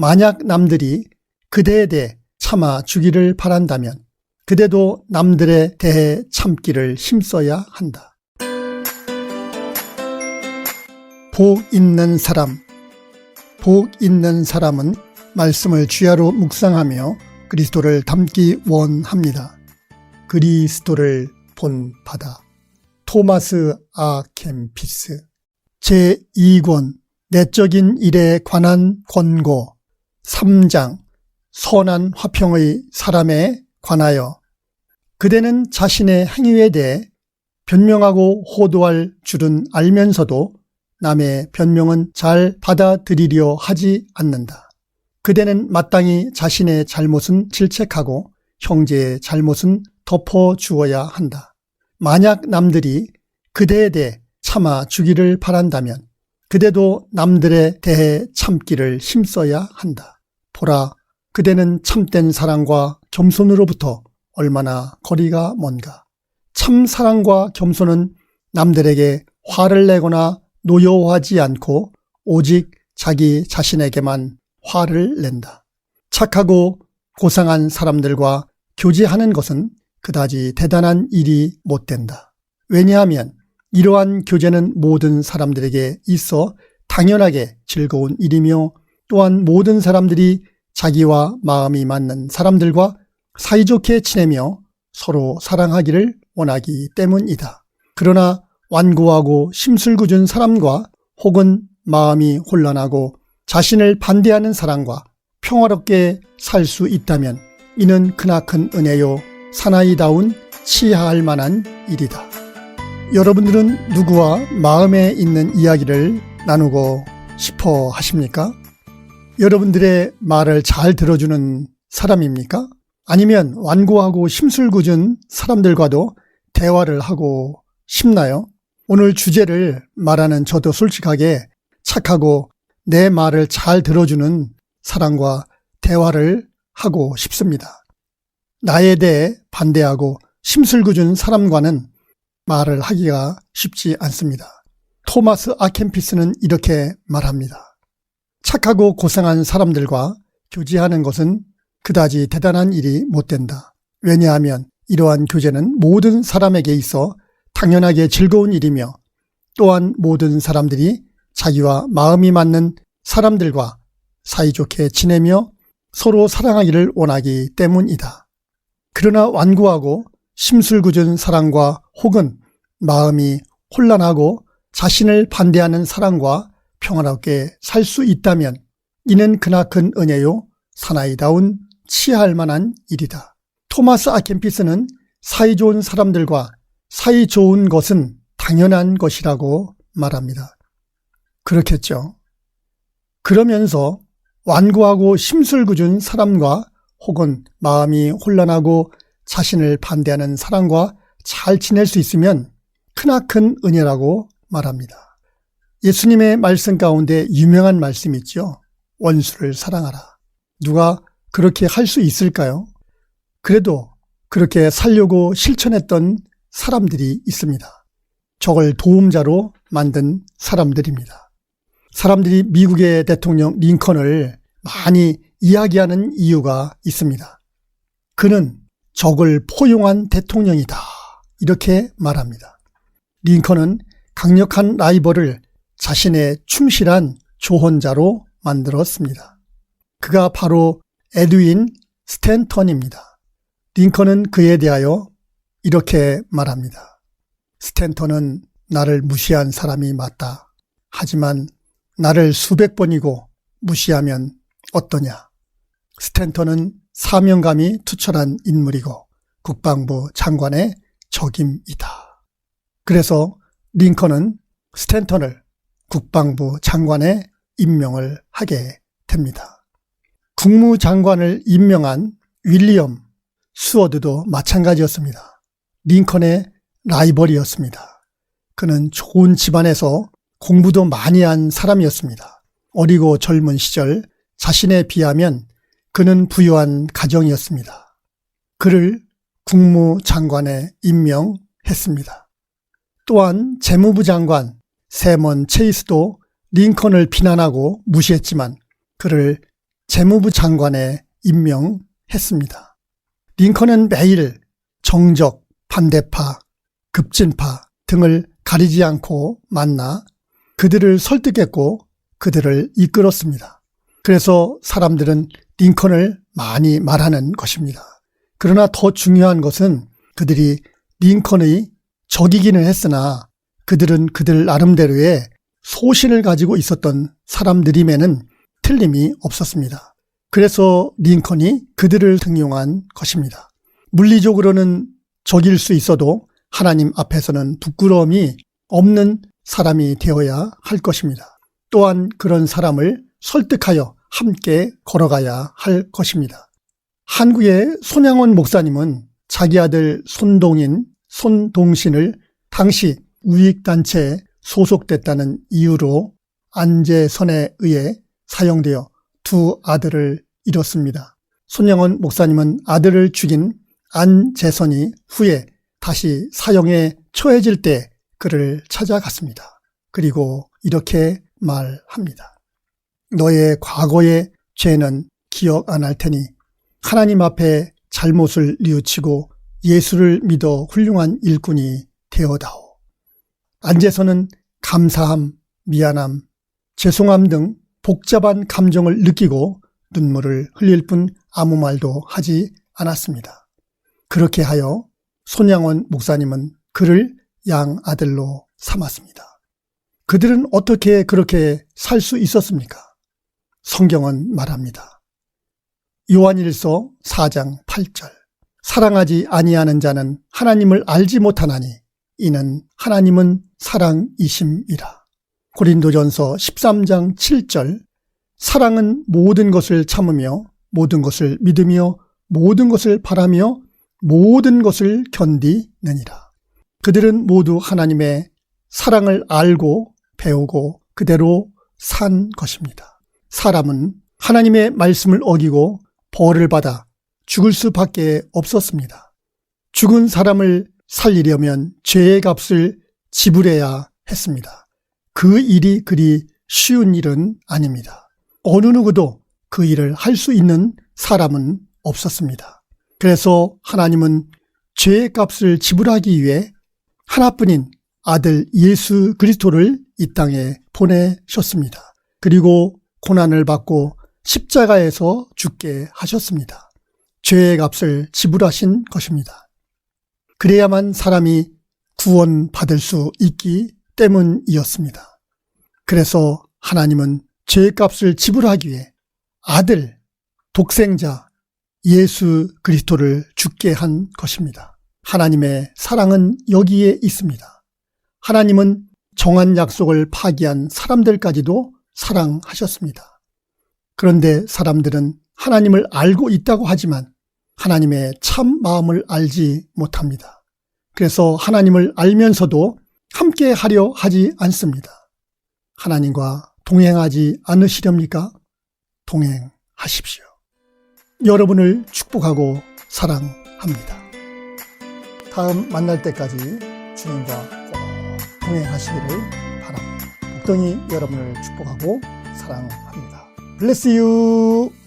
만약 남들이 그대에 대해 참아 주기를 바란다면 그대도 남들에 대해 참기를 힘써야 한다. 복 있는 사람. 복 있는 사람은 말씀을 주야로 묵상하며 그리스도를 닮기 원합니다. 그리스도를 본 바다. 토마스 아 켐피스. 제2권 내적인 일에 관한 권고 3장 선한 화평의 사람에 관하여 그대는 자신의 행위에 대해 변명하고 호도할 줄은 알면서도 남의 변명은 잘 받아들이려 하지 않는다. 그대는 마땅히 자신의 잘못은 질책하고 형제의 잘못은 덮어주어야 한다. 만약 남들이 그대에 대해 참아 주기를 바란다면 그대도 남들에 대해 참기를 힘써야 한다. 보라, 그대는 참된 사랑과 겸손으로부터 얼마나 거리가 먼가. 참 사랑과 겸손은 남들에게 화를 내거나 노여워하지 않고 오직 자기 자신에게만 화를 낸다. 착하고 고상한 사람들과 교제하는 것은 그다지 대단한 일이 못 된다. 왜냐하면 이러한 교제는 모든 사람들에게 있어 당연하게 즐거운 일이며 또한 모든 사람들이 자기와 마음이 맞는 사람들과 사이좋게 지내며 서로 사랑하기를 원하기 때문이다. 그러나 완고하고 심술궂은 사람과 혹은 마음이 혼란하고 자신을 반대하는 사람과 평화롭게 살 수 있다면 이는 크나큰 은혜요 사나이다운 치하할 만한 일이다. 여러분들은 누구와 마음에 있는 이야기를 나누고 싶어 하십니까? 여러분들의 말을 잘 들어주는 사람입니까? 아니면 완고하고 심술궂은 사람들과도 대화를 하고 싶나요? 오늘 주제를 말하는 저도 솔직하게 착하고 내 말을 잘 들어주는 사람과 대화를 하고 싶습니다. 나에 대해 반대하고 심술궂은 사람과는 말을 하기가 쉽지 않습니다. 토마스 아 켐피스는 이렇게 말합니다. 착하고 고상한 사람들과 교제하는 것은 그다지 대단한 일이 못 된다. 왜냐하면 이러한 교제는 모든 사람에게 있어 당연하게 즐거운 일이며 또한 모든 사람들이 자기와 마음이 맞는 사람들과 사이좋게 지내며 서로 사랑하기를 원하기 때문이다. 그러나 완고하고 심술궂은 사람과 혹은 마음이 혼란하고 자신을 반대하는 사람과 평화롭게 살 수 있다면 이는 크나큰 은혜요 사나이다운 치할 만한 일이다. 토마스 아 켐피스는 사이좋은 사람들과 사이좋은 것은 당연한 것이라고 말합니다. 그렇겠죠. 그러면서 완고하고 심술궂은 사람과 혹은 마음이 혼란하고 자신을 반대하는 사람과 잘 지낼 수 있으면 크나큰 은혜라고 말합니다. 예수님의 말씀 가운데 유명한 말씀이 있죠. 원수를 사랑하라. 누가 그렇게 할 수 있을까요? 그래도 그렇게 살려고 실천했던 사람들이 있습니다. 저걸 도움자로 만든 사람들입니다. 사람들이 미국의 대통령 링컨을 많이 이야기하는 이유가 있습니다. 그는 적을 포용한 대통령이다. 이렇게 말합니다. 링컨은 강력한 라이벌을 자신의 충실한 조언자로 만들었습니다. 그가 바로 에드윈 스탠턴입니다. 링컨은 그에 대하여 이렇게 말합니다. 스탠턴은 나를 무시한 사람이 맞다. 하지만 나를 수백 번이고 무시하면 어떠냐. 스탠턴은 사명감이 투철한 인물이고 국방부 장관의 적임이다. 그래서 링컨은 스탠턴을 국방부 장관에 임명을 하게 됩니다. 국무장관을 임명한 윌리엄 스워드도 마찬가지였습니다. 링컨의 라이벌이었습니다. 그는 좋은 집안에서 공부도 많이 한 사람이었습니다. 어리고 젊은 시절 자신에 비하면 그는 부유한 가정이었습니다. 그를 국무장관에 임명했습니다. 또한 재무부 장관 세먼 체이스도 링컨을 비난하고 무시했지만 그를 재무부 장관에 임명했습니다. 링컨은 매일 정적, 반대파, 급진파 등을 가리지 않고 만나 그들을 설득했고 그들을 이끌었습니다. 그래서 사람들은 링컨을 많이 말하는 것입니다. 그러나 더 중요한 것은 그들이 링컨의 적이기는 했으나 그들은 그들 나름대로의 소신을 가지고 있었던 사람들임에는 틀림이 없었습니다. 그래서 링컨이 그들을 등용한 것입니다. 물리적으로는 적일 수 있어도 하나님 앞에서는 부끄러움이 없는 사람이 되어야 할 것입니다. 또한 그런 사람을 설득하여 함께 걸어가야 할 것입니다. 한국의 손양원 목사님은 자기 아들 손동신을 당시 우익단체에 소속됐다는 이유로 안재선에 의해 사형되어 두 아들을 잃었습니다. 손양원 목사님은 아들을 죽인 안재선이 후에 다시 사형에 처해질 때 그를 찾아갔습니다. 그리고 이렇게 말합니다. 너의 과거의 죄는 기억 안 할 테니 하나님 앞에 잘못을 뉘우치고 예수를 믿어 훌륭한 일꾼이 되어다오. 안재선은 감사함, 미안함, 죄송함 등 복잡한 감정을 느끼고 눈물을 흘릴 뿐 아무 말도 하지 않았습니다. 그렇게 하여 손양원 목사님은 그를 양아들로 삼았습니다. 그들은 어떻게 그렇게 살 수 있었습니까? 성경은 말합니다. 요한일서 4장 8절 사랑하지 아니하는 자는 하나님을 알지 못하나니 이는 하나님은 사랑이심이라. 고린도전서 13장 7절 사랑은 모든 것을 참으며 모든 것을 믿으며 모든 것을 바라며 모든 것을 견디느니라. 그들은 모두 하나님의 사랑을 알고 배우고 그대로 산 것입니다. 사람은 하나님의 말씀을 어기고 벌을 받아 죽을 수밖에 없었습니다. 죽은 사람을 살리려면 죄의 값을 지불해야 했습니다. 그 일이 그리 쉬운 일은 아닙니다. 어느 누구도 그 일을 할 수 있는 사람은 없었습니다. 그래서 하나님은 죄의 값을 지불하기 위해 하나뿐인 아들 예수 그리스도를 이 땅에 보내셨습니다. 그리고 고난을 받고 십자가에서 죽게 하셨습니다. 죄의 값을 지불하신 것입니다. 그래야만 사람이 구원받을 수 있기 때문이었습니다. 그래서 하나님은 죄의 값을 지불하기 위해 아들, 독생자 예수 그리스도를 죽게 한 것입니다. 하나님의 사랑은 여기에 있습니다. 하나님은 정한 약속을 파기한 사람들까지도 사랑하셨습니다. 그런데 사람들은 하나님을 알고 있다고 하지만 하나님의 참 마음을 알지 못합니다. 그래서 하나님을 알면서도 함께 하려 하지 않습니다. 하나님과 동행하지 않으시렵니까? 동행하십시오. 여러분을 축복하고 사랑합니다. 다음 만날 때까지 주님과 꼭 동행하시기를 바랍니다. 복덩이 여러분을 축복하고 사랑합니다. Bless you.